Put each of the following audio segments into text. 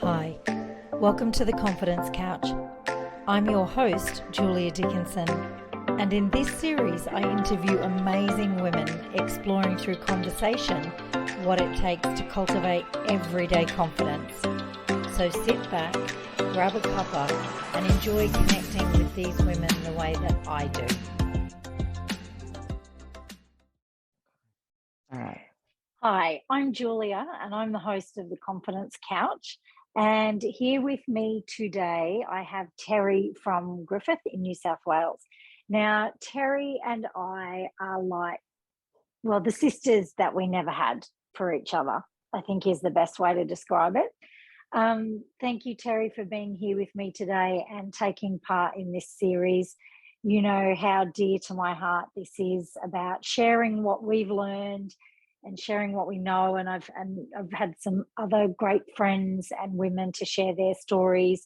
Hi, welcome to the Confidence Couch. I'm your host, Julia Dickenson, and in this series I interview amazing women exploring through conversation what it takes to cultivate everyday confidence. So sit back, grab a cuppa, and enjoy connecting with these women the way that I do. All right. Hi, I'm Julia, and I'm the host of the Confidence Couch. And here with me today, I have Terri from Griffith in New South Wales. Now, Terri and I are like, well, the sisters that we never had for each other, I think is the best way to describe it. Thank you, Terri, for being here with me today and taking part in this series. You know how dear to my heart this is about sharing what we've learned and sharing what we know. And I've had some other great friends and women to share their stories.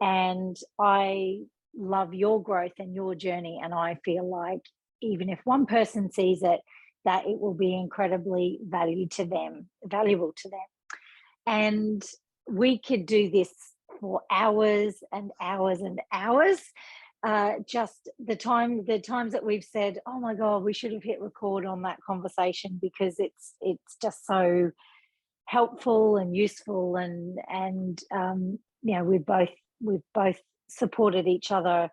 And I love your growth and your journey. And I feel like even if one person sees it, that it will be incredibly valuable to them. And we could do this for hours and hours and hours. Just the times that we've said, oh my God, we should have hit record on that conversation because it's just so helpful and useful, and we've both supported each other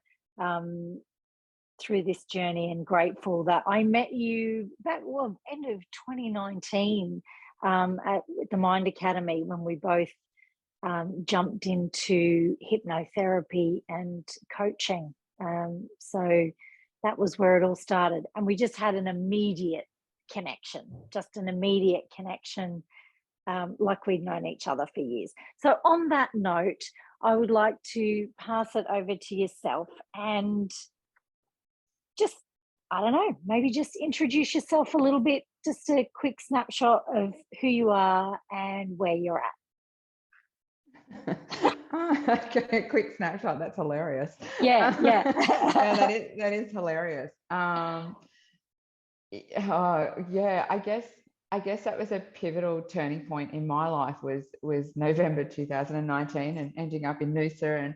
through this journey, and grateful that I met you back end of 2019 at the Mind Academy, when we both jumped into hypnotherapy and coaching. So that was where it all started. And we just had an immediate connection, like we'd known each other for years. So on that note, I would like to pass it over to yourself and just, I don't know, maybe just introduce yourself a little bit, just a quick snapshot of who you are and where you're at. Okay, quick snapshot. That's hilarious. Yeah. Yeah, that is hilarious. Yeah, I guess that was a pivotal turning point in my life. Was November 2019, and ending up in Noosa, and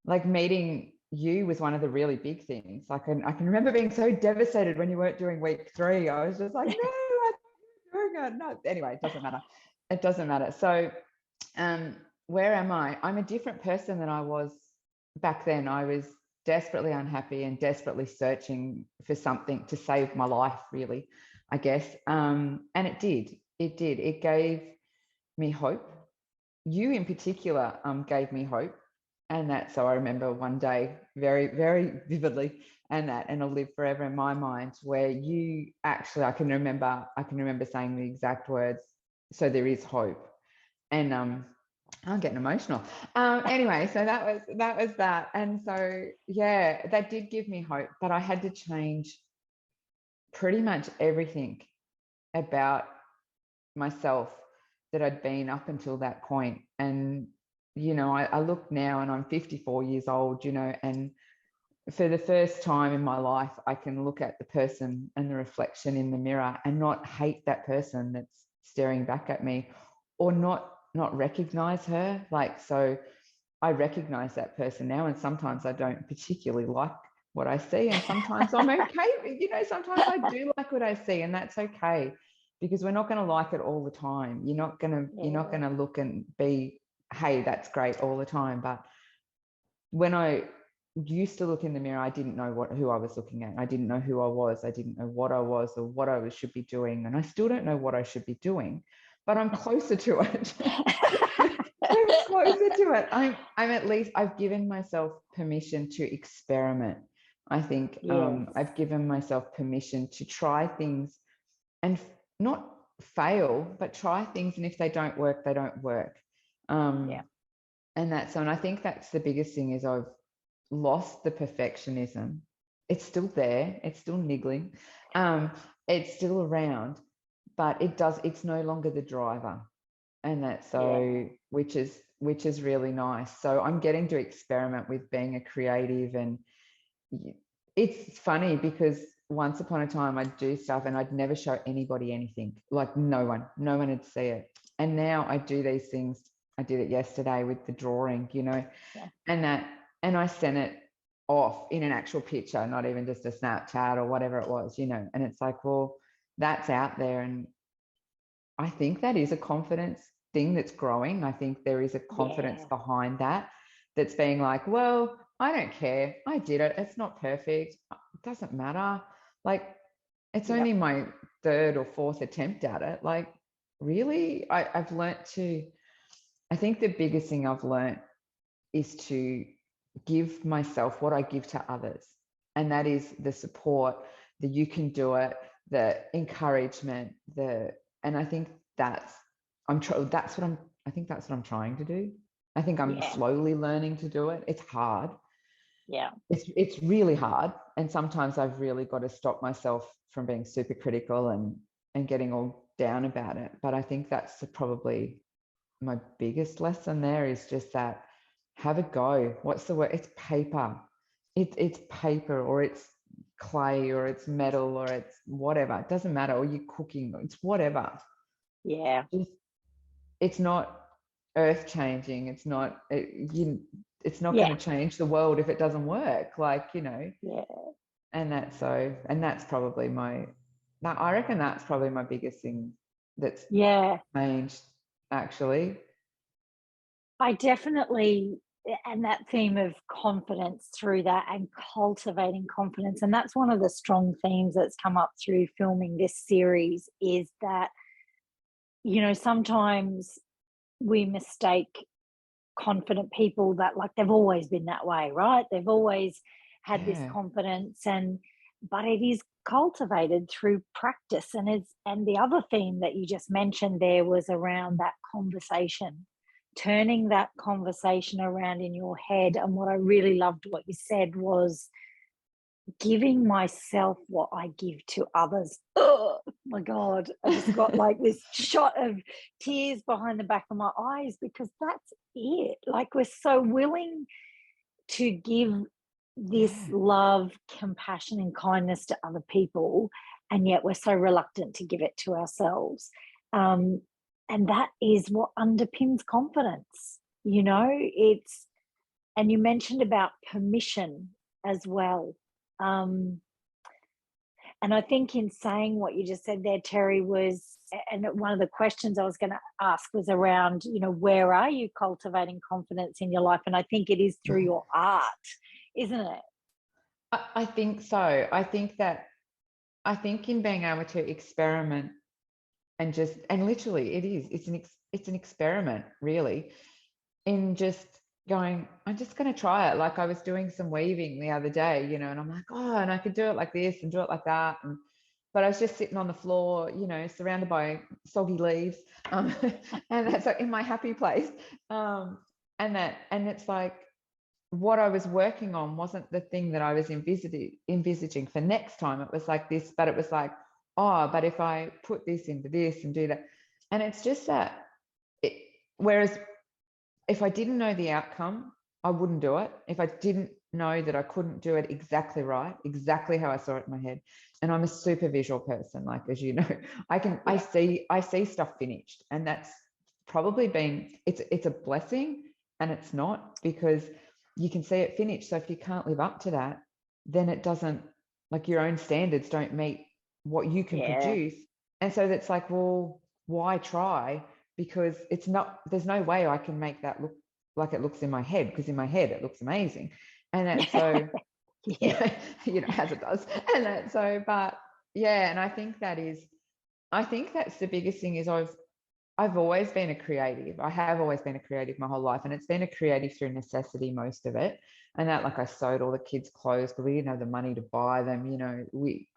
like meeting you was one of the really big things. Like, I can remember being so devastated when you weren't doing week 3. I was just like, no, I'm doing it. No, anyway, it doesn't matter. So, where am I? I'm a different person than I was back then. I was desperately unhappy and desperately searching for something to save my life, really, I guess. And it did. It gave me hope. You in particular gave me hope. And so I remember one day very, very vividly, and it'll live forever in my mind, where you actually, I can remember saying the exact words, "So there is hope." And I'm getting emotional. Anyway, so that was that. And so, yeah, that did give me hope, but I had to change pretty much everything about myself that I'd been up until that point. And, I look now and I'm 54 years old, and for the first time in my life, I can look at the person and the reflection in the mirror and not hate that person that's staring back at me, or not recognize her. Like, so I recognize that person now, and sometimes I don't particularly like what I see, and sometimes I'm okay. Sometimes I do like what I see, and that's okay, because we're not going to like it all the time. You're not going to look and be, hey, that's great all the time. But when I used to look in the mirror, I didn't know who I was looking at. I didn't know who I was. I didn't know what I was or what I should be doing, and I still don't know what I should be doing, but I'm closer to it. I'm closer to it. I'm at least, I've given myself permission to experiment. I think I've given myself permission to try things and not fail, but try things. And if they don't work, they don't work. And I think that's the biggest thing, is I've lost the perfectionism. It's still there. It's still niggling. It's still around, but it's no longer the driver. And that's which is really nice. So I'm getting to experiment with being a creative. And it's funny because once upon a time I'd do stuff and I'd never show anybody anything, like no one would see it. And now I do these things I did it yesterday with the drawing, Yeah. and I sent it off in an actual picture, not even just a Snapchat or whatever it was, and it's like, well, that's out there. And I think that is a confidence thing that's growing. I think there is a confidence Yeah. behind that, that's being like, well, I don't care. I did it. It's not perfect. It doesn't matter. Like, it's Yep. only my third or fourth attempt at it. Like, really, I've learnt to, I think the biggest thing I've learnt is to give myself what I give to others. And that is the support, the you can do it, the encouragement, and I think that's I think that's what I'm trying to do. I think I'm Yeah. slowly learning to do it. It's hard. Yeah. It's really hard. And sometimes I've really got to stop myself from being super critical and getting all down about it. But I think that's probably my biggest lesson there, is just that, have a go. What's the word? It's paper. It's paper, or it's clay, or it's metal, or it's whatever. It doesn't matter. Or you're cooking. It's whatever. Yeah. It's not earth changing. It's not. It's not Yeah. going to change the world if it doesn't work. Yeah. And that's probably my. I reckon that's probably my biggest thing that's Yeah. changed, actually. I definitely, and that theme of confidence through that and cultivating confidence. And that's one of the strong themes that's come up through filming this series is that, sometimes we mistake confident people that like they've always been that way, right? They've always had this Yeah. confidence but it is cultivated through practice. And the other theme that you just mentioned there was around that conversation, turning that conversation around in your head. And what I really loved what you said was giving myself what I give to others. Oh my God. I just got like this shot of tears behind the back of my eyes because that's it. Like we're so willing to give this Yeah. love, compassion, and kindness to other people, and yet we're so reluctant to give it to ourselves. Um, and that is what underpins confidence. And you mentioned about permission as well. Um, and I think in saying what you just said there, Terri, and one of the questions I was going to ask was around, where are you cultivating confidence in your life? And I think it is through Yeah. your art, isn't it? I think so. I think in being able to experiment and literally it's an experiment, really, in just going, I'm just going to try it. Like, I was doing some weaving the other day, and I'm like, oh, and I could do it like this and do it like that. But I was just sitting on the floor, surrounded by soggy leaves. And that's like in my happy place. And it's like, what I was working on wasn't the thing that I was envisaging for next time. It was like this, but it was like, oh, but if I put this into this and do that. And it's just that, whereas if I didn't know the outcome, I wouldn't do it. If I didn't know that I couldn't do it exactly right, exactly how I saw it in my head. And I'm a super visual person, like, as you know, I see stuff finished. And that's probably it's a blessing, and it's not, because you can see it finished. So if you can't live up to that, then it doesn't, like, your own standards don't meet what you can Yeah. produce. And so that's like, well, why try? Because there's no way I can make that look like it looks in my head, because in my head it looks amazing. And that's so, Yeah. as it does. And that's so, but yeah, and I think that's the biggest thing, is I've always been a creative. I have always been a creative my whole life, and it's been a creative through necessity, most of it. And that, like, I sewed all the kids' clothes because we didn't have the money to buy them.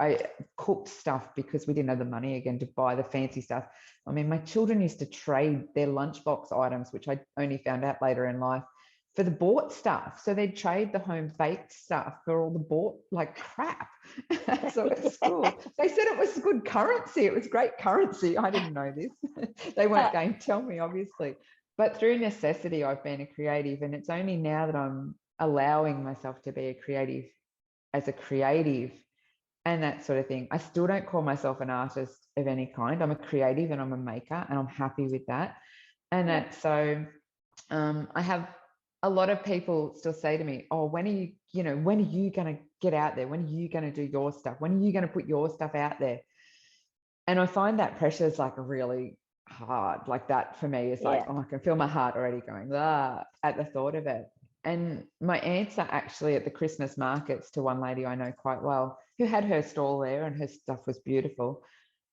I cooked stuff because we didn't have the money again to buy the fancy stuff. I mean, my children used to trade their lunchbox items, which I only found out later in life, for the bought stuff. So they'd trade the home baked stuff for all the bought, like, crap. So at school, they said it was good currency. It was great currency. I didn't know this. They weren't going to tell me, obviously. But through necessity, I've been a creative. And it's only now that I'm allowing myself to be a creative as a creative and that sort of thing. I still don't call myself an artist of any kind. I'm a creative and I'm a maker, and I'm happy with that. And Yeah. that's so, I have a lot of people still say to me, oh, when are you going to get out there? When are you going to do your stuff? When are you going to put your stuff out there? And I find that pressure is like really hard. Like that for me is like, oh, I can feel my heart already going at the thought of it. And my answer actually at the Christmas markets to one lady I know quite well, who had her stall there and her stuff was beautiful,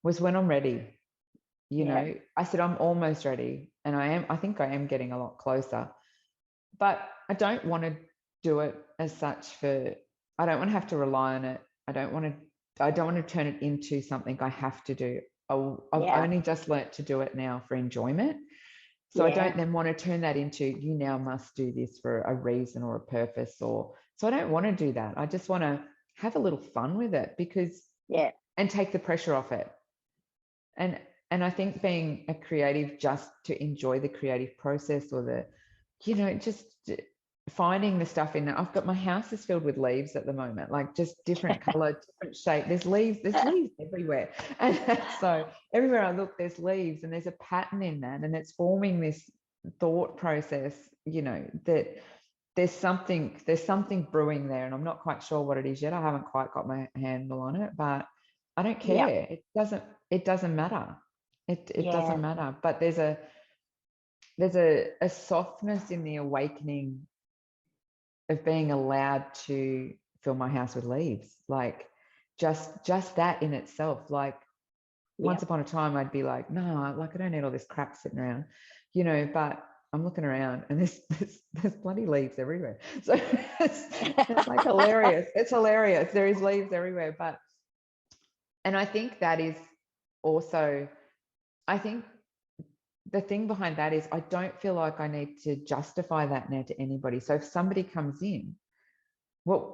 was when I'm ready. I said, I'm almost ready. And I think I am getting a lot closer. But I don't want to do it as such I don't want to have to rely on it. I don't want to turn it into something I have to do. I've only just learnt to do it now for enjoyment. So I don't then want to turn that into, you now must do this for a reason or a purpose, so I don't want to do that. I just want to have a little fun with it and take the pressure off it. And I think being a creative just to enjoy the creative process or just finding the stuff in there. My house is filled with leaves at the moment, like just different color, different shape. There's leaves everywhere. And so everywhere I look, there's leaves and there's a pattern in that. And it's forming this thought process, that there's something brewing there. And I'm not quite sure what it is yet. I haven't quite got my handle on it, but I don't care. It doesn't matter. It doesn't matter. But there's a softness in the awakening of being allowed to fill my house with leaves. Like just that in itself. Like once upon a time I'd be like, no, like I don't need all this crap sitting around, but I'm looking around and there's bloody leaves everywhere. So it's like hilarious. It's hilarious. There is leaves everywhere. And I think that is also, I think the thing behind that is I don't feel like I need to justify that now to anybody. So if somebody comes in,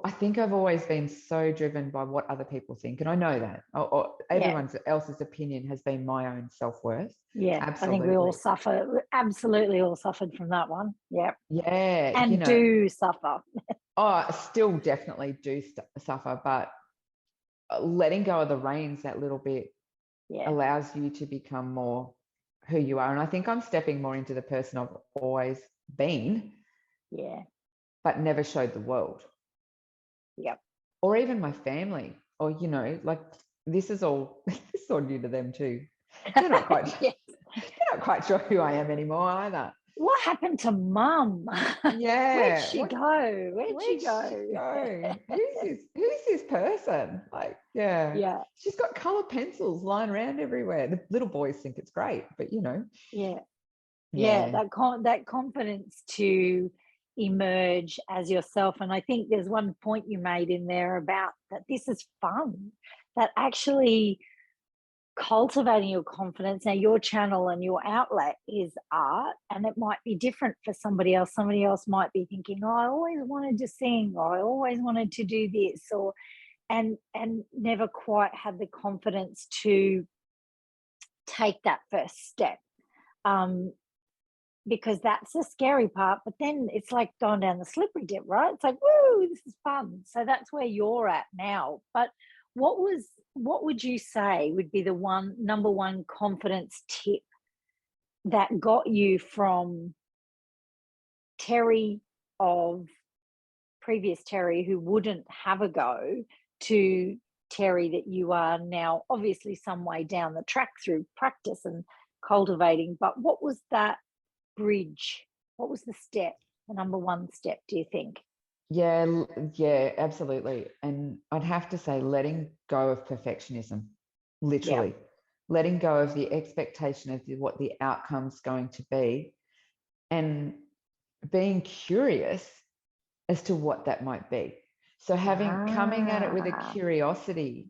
I think I've always been so driven by what other people think. And I know that or everyone else's opinion has been my own self-worth. Yeah, absolutely. I think we all absolutely all suffered from that one. Yeah. Yeah. And do suffer. I still definitely do suffer, but letting go of the reins that little bit allows you to become more who you are. And I think I'm stepping more into the person I've always been. Yeah. But never showed the world. Yep. Or even my family. Or, like this is all new to them too. They're not quite sure who I am anymore either. What happened to Mum? Yeah. Where'd she go? Where'd she go? Who's this person? Like, yeah. She's got colored pencils lying around everywhere. The little boys think it's great, but that confidence to emerge as yourself. And I think there's one point you made in there about that this is fun, that actually cultivating your confidence. Now your channel and your outlet is art, and it might be different for somebody else. Somebody else might be thinking, oh, I always wanted to sing, or I always wanted to do this, or and never quite had the confidence to take that first step, because that's the scary part. But then it's like going down the slippery dip, right? It's like, woo, this is fun. So that's where you're at now. But what would you say would be the number one confidence tip that got you from Terri of previous Terri, who wouldn't have a go, to Terri that you are now, obviously some way down the track through practice and cultivating? But what was that bridge? What was the step, the number one step, do you think? Yeah, absolutely. And I'd have to say letting go of perfectionism, literally. Letting go of the expectation of what the outcome's going to be and being curious as to what that might be. So coming at it with a curiosity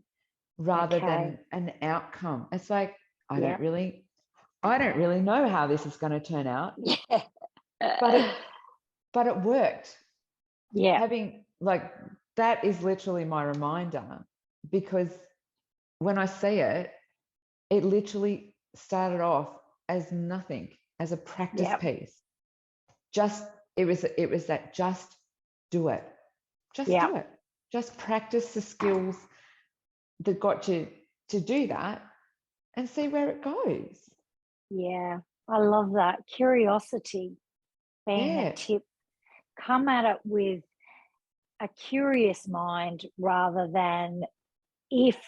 rather than an outcome. It's like, I don't really know how this is going to turn out. Yeah. But it worked. Yeah. Having that is literally my reminder, because when I see it, it literally started off as nothing, as a practice piece. It was that just do it. Just do it. Just practice the skills that got you to do that and see where it goes. Yeah, I love that. Curiosity. being a Yeah. tip. Come at it with a curious mind rather than if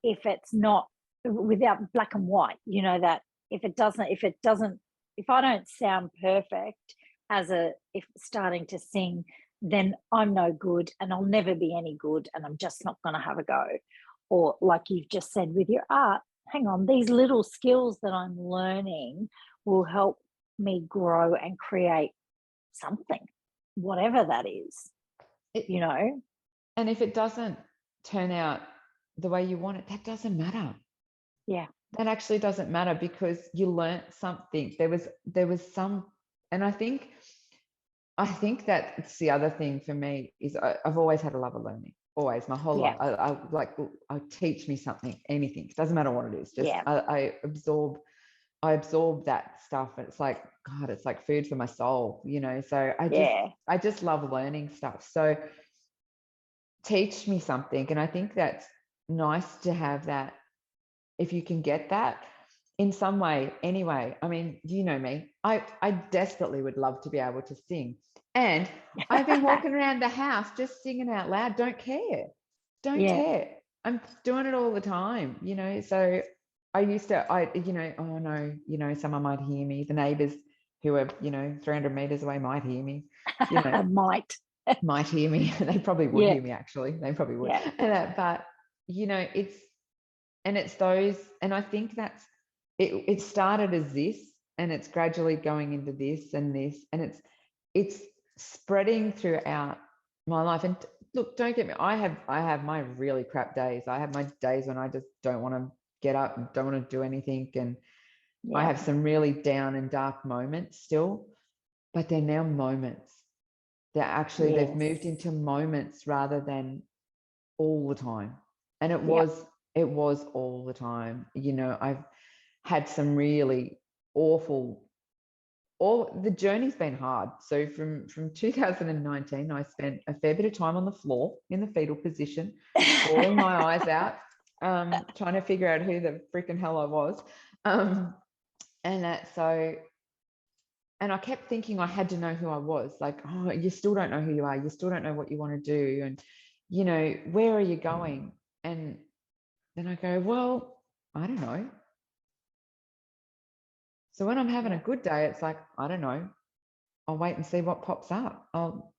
it's not without black and white, that if I don't sound perfect if starting to sing, then I'm no good and I'll never be any good and I'm just not going to have a go. Or like you've just said with your art, hang on, these little skills that I'm learning will help me grow and create something, whatever that is, It, you know? and if it doesn't turn out the way you want it, that doesn't matter. Yeah. That actually doesn't matter because you learnt something. There was some, and I think that it's the other thing for me is I've always had a love of learning. Always, my whole Yeah. life. I teach me something, anything. It doesn't matter what it is. Just Yeah. I absorb that stuff. And it's like, God, it's like food for my soul, So I just love learning stuff. So teach me something. And I think that's nice to have that if you can get that in some way anyway. I mean, you know me, I desperately would love to be able to sing. And I've been walking around the house just singing out loud, don't care. I'm doing it all the time, So I used to, oh no, someone might hear me. The neighbors who are, 300 meters away might hear me, might hear me. They probably would hear me, actually. They probably would. Yeah. But, it's those, and I think that's, it started as this, and it's gradually going into this and this, and it's spreading throughout my life. And look, don't get me, I have my really crap days. I have my days when I just don't want to get up and don't want to do anything. And I have some really down and dark moments still, but they're now moments. They've moved into moments rather than all the time. And it was all the time. I've had some really awful, the journey's been hard. So from 2019, I spent a fair bit of time on the floor in the fetal position, bawling my eyes out, trying to figure out who the freaking hell I was. And I kept thinking I had to know who I was. Like, oh, you still don't know who you are. You still don't know what you want to do. And, where are you going? And then I go, well, I don't know. So when I'm having a good day, it's like, I don't know. I'll wait and see what pops up. I'll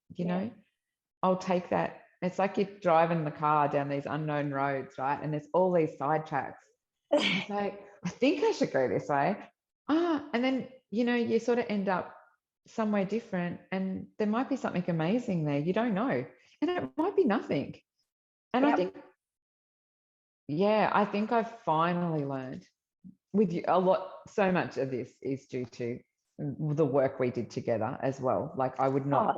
take that. It's like you're driving the car down these unknown roads, right? And there's all these sidetracks. It's like, I think I should go this way. And then, you sort of end up somewhere different, and there might be something amazing there. You don't know. And it might be nothing. And I think I've finally learned with you a lot. So much of this is due to the work we did together as well. Like I would not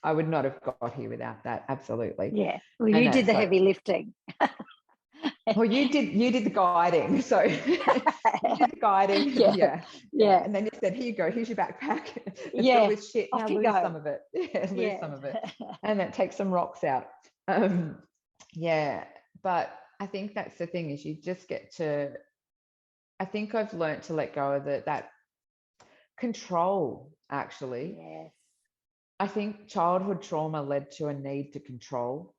have got here without that. Absolutely. Yeah. Well, you did the heavy lifting. Well, you did the guiding. So you did the guiding. Yeah. And then you said, here you go, here's your backpack. It's filled with shit. Now lose some of it. Lose some of it. And then take some rocks out. But I think that's the thing, is you just get to, I think I've learned to let go of that control, actually. Yes. I think childhood trauma led to a need to control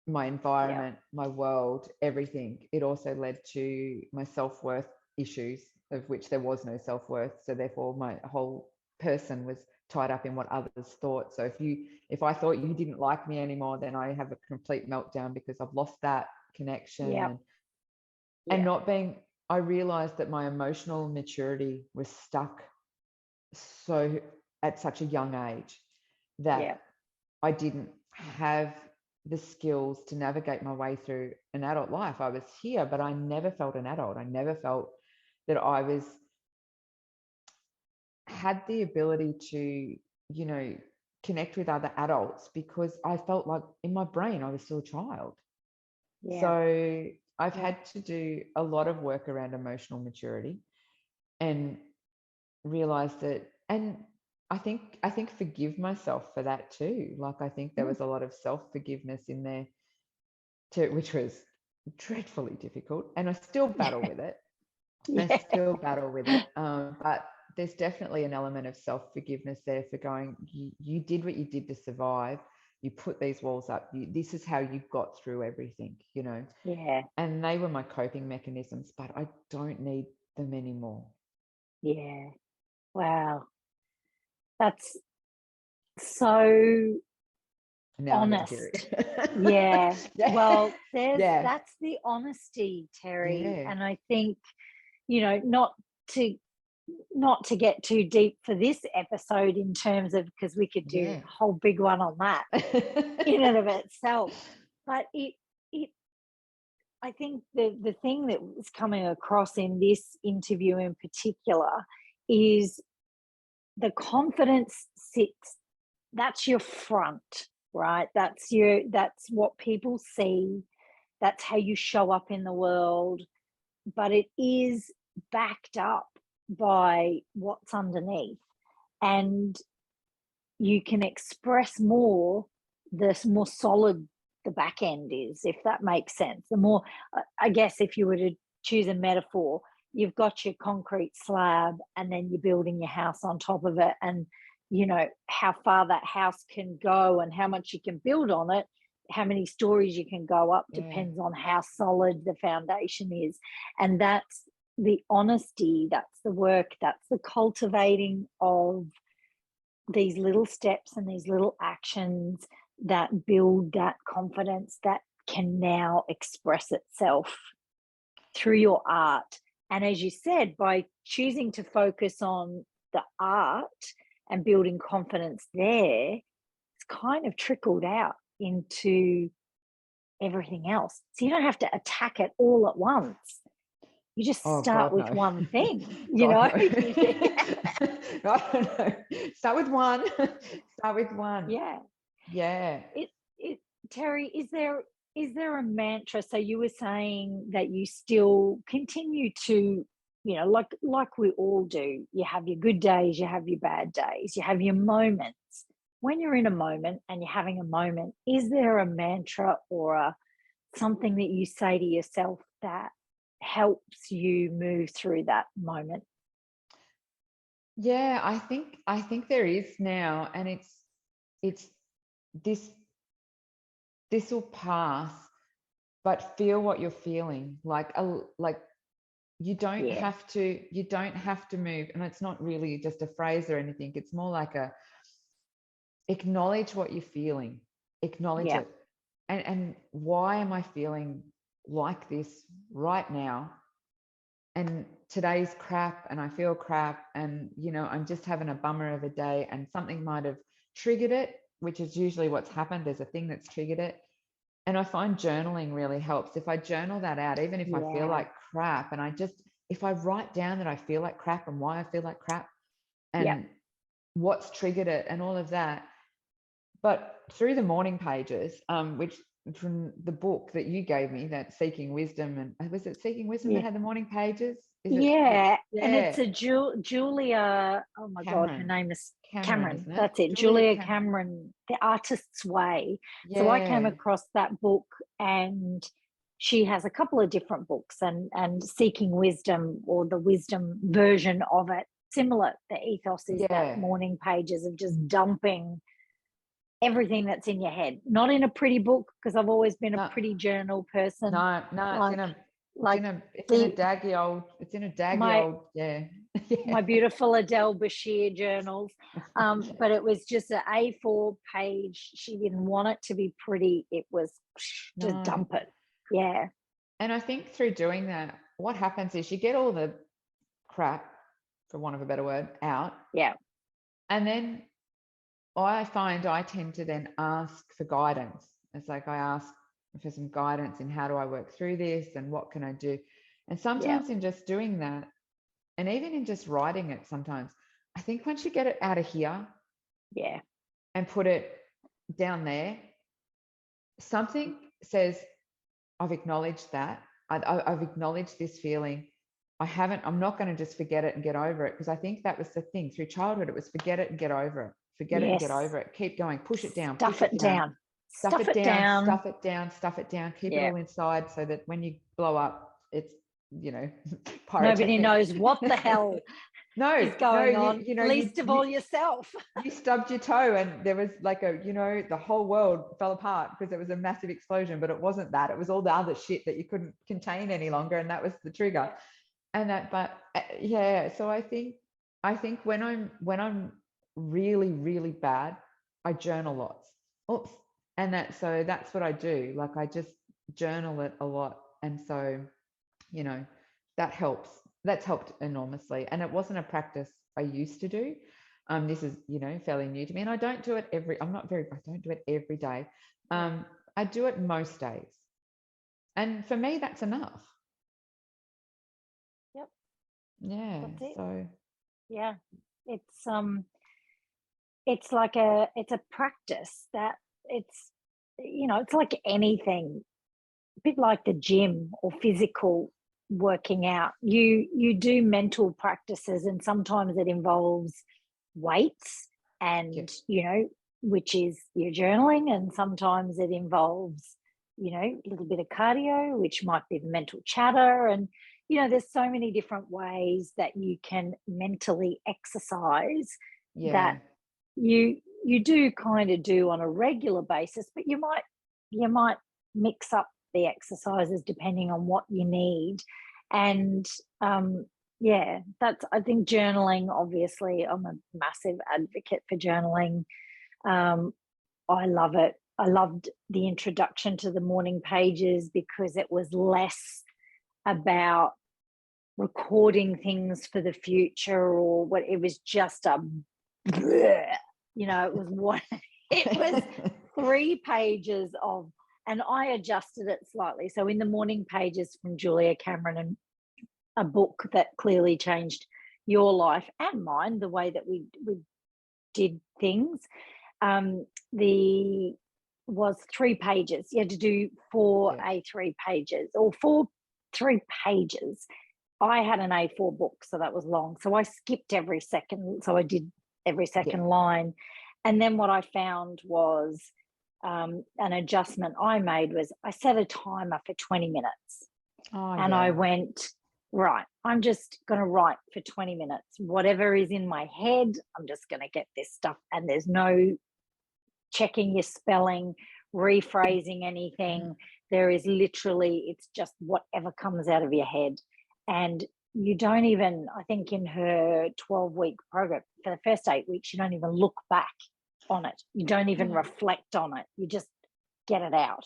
my environment, my world, everything. It also led to my self-worth issues, of which there was no self-worth. So therefore my whole person was tied up in what others thought. So if I thought you didn't like me anymore, then I have a complete meltdown because I've lost that connection. And I realized that my emotional maturity was stuck so at such a young age that I didn't have the skills to navigate my way through an adult life. I was here, but I never felt an adult. I never felt that I had the ability to, connect with other adults, because I felt like in my brain I was still a child. So I've had to do a lot of work around emotional maturity and realize that, and I think forgive myself for that too. Like I think there was a lot of self-forgiveness in there too, which was dreadfully difficult, and I still battle with it. But there's definitely an element of self-forgiveness there for going, you did what you did to survive. You put these walls up. This is how you got through everything, you know. Yeah. And they were my coping mechanisms, but I don't need them anymore. Yeah. Wow. That's so Now I'm going to hear honest. it. Yeah. Yeah. Well, Yeah. that's the honesty, Terri. Yeah. And I think, you know, to get too deep for this episode in terms of, because we could do Yeah. a whole big one on that in and of itself. But it I think the thing that was coming across in this interview in particular is the confidence sits, that's your front, right? That's what people see. That's how you show up in the world. But it is backed up by what's underneath. And you can express more the more solid the back end is, if that makes sense. The more, I guess, if you were to choose a metaphor, you've got your concrete slab and then you're building your house on top of it. And, you know, how far that house can go and how much you can build on it, how many stories you can go up, depends on how solid the foundation is. And that's the honesty, that's the work, that's the cultivating of these little steps and these little actions that build that confidence that can now express itself through your art. And as you said, by choosing to focus on the art and building confidence there, it's kind of trickled out into everything else. So you don't have to attack it all at once. You just start God, with no. one thing, you God, know? no. I don't know. Start with one. Start with one. Yeah. Yeah. Terri, is there a mantra? So you were saying that you still continue to, you know, like we all do. You have your good days, you have your bad days, you have your moments. When you're in a moment and you're having a moment, is there a mantra or something that you say to yourself that helps you move through that moment? Yeah, I think there is now, and it's this will pass, but feel what you're feeling. Like you don't Yeah, have to move, and it's not really just a phrase or anything. It's more like a acknowledge what you're feeling, acknowledge yeah, it, and why am I feeling like this right now? And today's crap and I feel crap, and you know, I'm just having a bummer of a day, and something might have triggered it, which is usually what's happened. There's a thing that's triggered it. And I find journaling really helps. If I journal that out, even if I feel yeah, like crap, and if I write down that I feel like crap and why I feel like crap yeah, and what's triggered it and all of that. But through the morning pages, which from the book that you gave me, that Seeking Wisdom, and was it Seeking Wisdom that yeah. had the morning pages? Is it? Yeah, and it's Yeah, a Julia. Oh my God, her Cameron. name is Cameron, Cameron. isn't it? That's it, Julia Julia Cameron. Cameron, The Artist's Way. So I came Yeah, across that book, and she has a couple of different books, and Seeking Wisdom, or the wisdom version of it, similar. The ethos is that yeah. morning pages of just dumping everything that's in your head. Not in a pretty book, because I've always been a No, pretty journal person. no. Like like It's in a the daggy old. It's in a daggy my old. Yeah, my yeah. beautiful Adele Bashir journals. But it was just an A4 page. She didn't want it to be pretty. It was just No. dump it. Yeah. And I think through doing that, what happens is you get all the crap, for want of a better word, out. Yeah. And then I find I tend to then ask for guidance. It's like I ask for some guidance in how do I work through this and what can I do? And Yeah. sometimes in just doing that, and even in just writing it sometimes, I think once you get it out of here Yeah. and put it down there, something says, I've acknowledged that. I've acknowledged this feeling. I'm not going to just forget it and get over it, because I think that was the thing through childhood. It was forget it and get over it. Forget it and get Yes. over it. Keep going. Push it down. Stuff Push it it down. down. Stuff Stuff it it down. down. Stuff it down. Stuff it down. Keep it Yeah. all inside so that when you blow up, it's, you know, Nobody pyrotechnic. knows what the hell. is going on, you know, least of all yourself. You stubbed your toe and there was like the whole world fell apart because there was a massive explosion, but it wasn't that. It was all the other shit that you couldn't contain any longer, and that was the trigger. And that, but yeah, so I think when I'm really, really bad, I journal lots. Oops. And that's what I do. Like I just journal it a lot. And so, that helps. That's helped enormously. And it wasn't a practice I used to do. This is, fairly new to me. And I don't do it I don't do it every day. I do it most days. And for me, that's enough. Yep. Yeah. So yeah, it's like it's a practice that it's like anything, a bit like the gym or physical working out. You do mental practices, and sometimes it involves weights and which is your journaling, and sometimes it involves a little bit of cardio, which might be the mental chatter. And there's so many different ways that you can mentally exercise that you do kind of do on a regular basis, but you might mix up the exercises depending on what you need. And that's, I think, journaling, obviously I'm a massive advocate for journaling. I love it. I loved the introduction to the morning pages because it was less about recording things for the future or what. It was just it was 3 pages of, and I adjusted it slightly. So in the morning pages from Julia Cameron, and a book that clearly changed your life and mine, the way that we did things, was 3 pages. You had to do 4 A3 pages or 3 pages. I had an A4 book, so that was long. So I skipped every second. So I did every second line. And then what I found was an adjustment I made was I set a timer for 20 minutes. I went, right, I'm just going to write for 20 minutes. Whatever is in my head, I'm just going to get this stuff. And there's no checking your spelling, rephrasing anything. There is literally, it's just whatever comes out of your head. And you don't even, I think in her 12-week program, for the first 8 weeks, you don't even look back on it. You don't even reflect on it. You just get it out.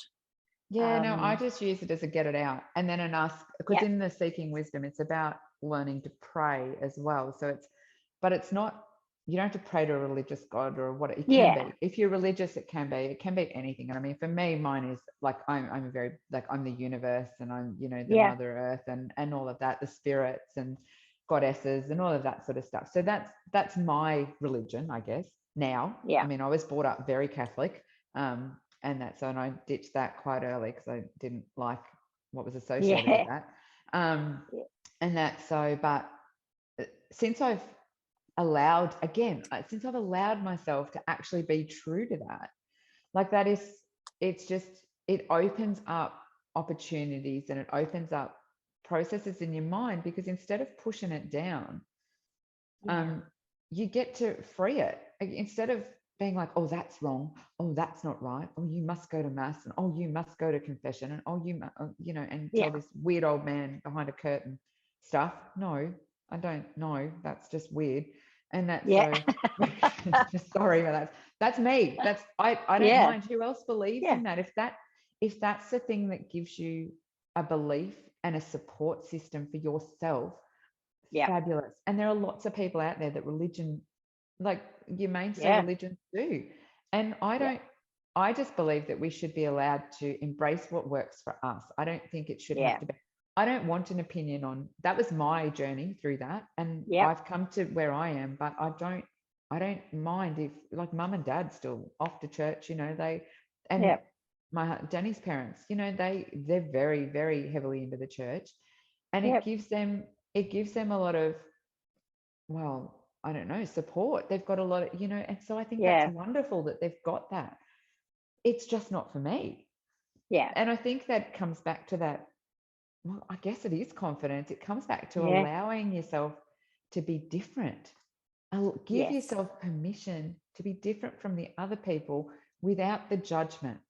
I just use it as a get it out. And then an ask, because in the Seeking Wisdom, it's about learning to pray as well. So it's not, you don't have to pray to a religious God or what it can be. If you're religious, it can be anything. And I mean, for me, mine is like, I'm a very, like, I'm the universe, and I'm, the Mother Earth and all of that, the spirits and goddesses and all of that sort of stuff. So that's my religion, I guess, now. I mean, I was brought up very Catholic, and I ditched that quite early because I didn't like what was associated with that. And that's so, but since I've allowed myself to actually be true to that, like that is, it opens up opportunities and it opens up processes in your mind, because instead of pushing it down, you get to free it. Instead of being like, oh, that's wrong, oh, that's not right, oh, you must go to mass, and oh, you must go to confession, and oh, and tell this weird old man behind a curtain stuff. No, I don't know. That's just weird. And that's so sorry, but that's me. I don't mind who else believes in that. If that's the thing that gives you a belief and a support system for yourself, fabulous. And there are lots of people out there that religion, like your mainstay religions, do. And I just believe that we should be allowed to embrace what works for us. I don't think it should have to be. I don't want an opinion on that. Was my journey through that, and I've come to where I am. But I don't mind if, like, mum and dad still off to church. My Danny's parents, they're very, very heavily into the church, and it gives them a lot of, well, I don't know, support. They've got a lot of, and so I think that's wonderful that they've got that. It's just not for me. And I think that comes back to that. Well, I guess it is confidence. It comes back to allowing yourself to be different. Give yourself permission to be different from the other people without the judgment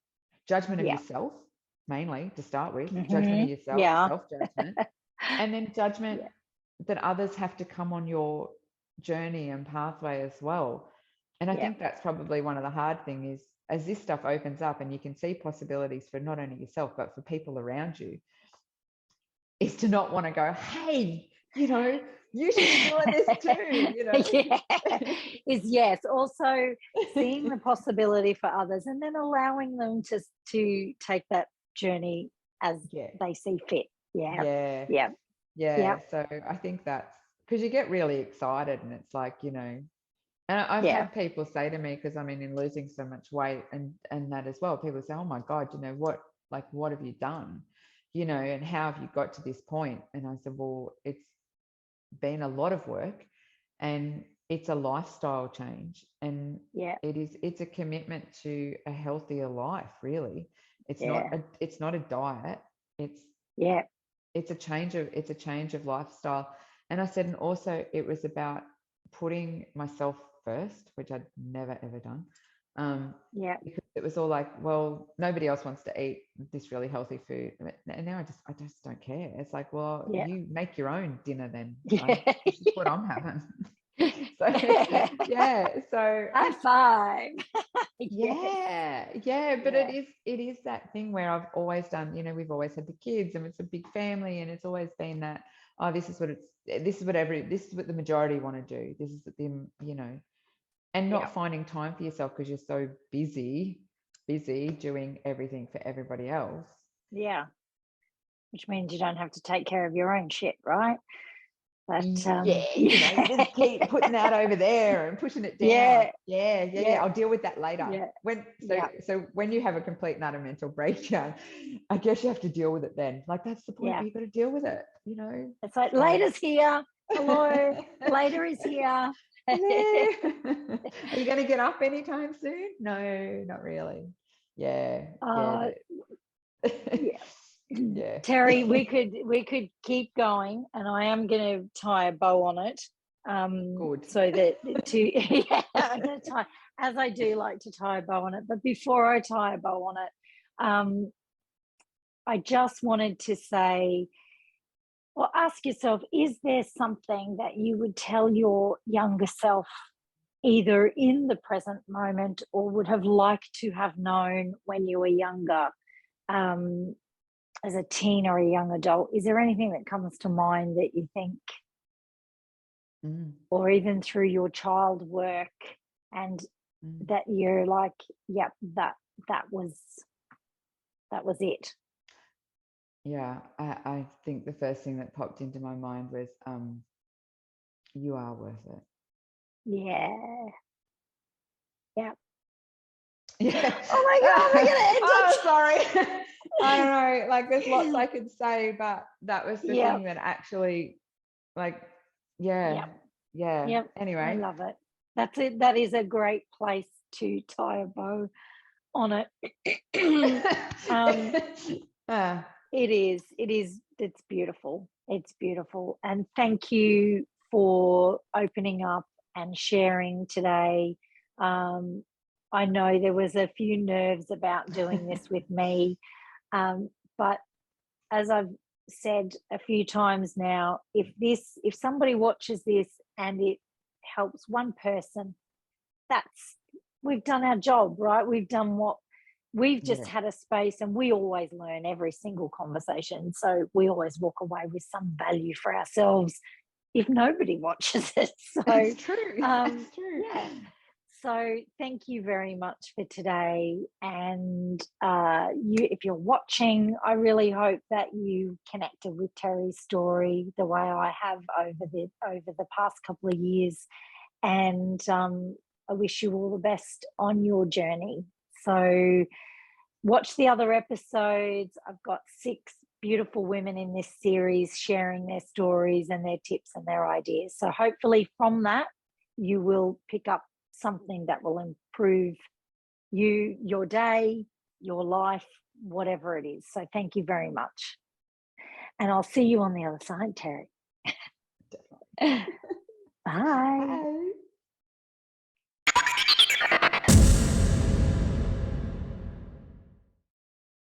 of yourself, mainly to start with, judgment of yourself, self-judgment, and then judgment that others have to come on your journey and pathway as well. And I think that's probably one of the hard things is, as this stuff opens up and you can see possibilities for not only yourself, but for people around you, is to not want to go, hey, you know, you should be doing this too, you know. Yes. Also seeing the possibility for others and then allowing them to take that journey as they see fit. So I think that's because you get really excited and it's like, you know, and I've had people say to me, because I mean, in losing so much weight and that as well, people say, oh my God, you know, what have you done? You know, and how have you got to this point? And I said, well, it's been a lot of work and it's a lifestyle change. And it's a commitment to a healthier life, really. It's not a diet. It's a change of lifestyle. And I said, and also it was about putting myself first, which I'd never ever done. Because it was all like, well, nobody else wants to eat this really healthy food, and now I just don't care. It's like, well, you make your own dinner then. Like, this is what I'm having. So high five. But it is that thing where I've always done, you know, we've always had the kids and it's a big family, and it's always been that, oh, this is what the majority want to do. This is them, you know, and not finding time for yourself because you're so busy doing everything for everybody else. Which means you don't have to take care of your own shit, right? But you know, you just keep putting that over there and pushing it down. I'll deal with that later. So when you have a complete and utter mental breakdown, I guess you have to deal with it then. Like, that's the point. You've got to deal with it, you know. It's like, later's here. Hello, later is here. Are you going to get up anytime soon? No, not really. Terri, we could keep going, and I am going to tie a bow on it. Good. So that I'm going to tie, as I do like to tie a bow on it. But before I tie a bow on it, I just wanted to say, or ask yourself, is there something that you would tell your younger self, either in the present moment or would have liked to have known when you were younger, as a teen or a young adult? Is there anything that comes to mind that you think, or even through your child work, and that you're like, that was it? I think the first thing that popped into my mind was, you are worth it. Oh my God, we're gonna end it. Sorry. I don't know, like, there's lots I could say, but that was the thing that actually, like, anyway, I love it. That's it. That is a great place to tie a bow on it. It is. It's beautiful. It's beautiful. And thank you for opening up and sharing today. I know there was a few nerves about doing this with me, but as I've said a few times now, if somebody watches this and it helps one person, we've done our job, right? We've done what we've just had a space, and we always learn every single conversation. So we always walk away with some value for ourselves if nobody watches it. So it's true. It's true. So thank you very much for today. And if you're watching, I really hope that you connected with Terri's story the way I have over the past couple of years. And I wish you all the best on your journey. So watch the other episodes. I've got 6 beautiful women in this series sharing their stories and their tips and their ideas. So hopefully from that, you will pick up something that will improve you, your day, your life, whatever it is. So thank you very much. And I'll see you on the other side, Terri. Definitely. Bye. Bye.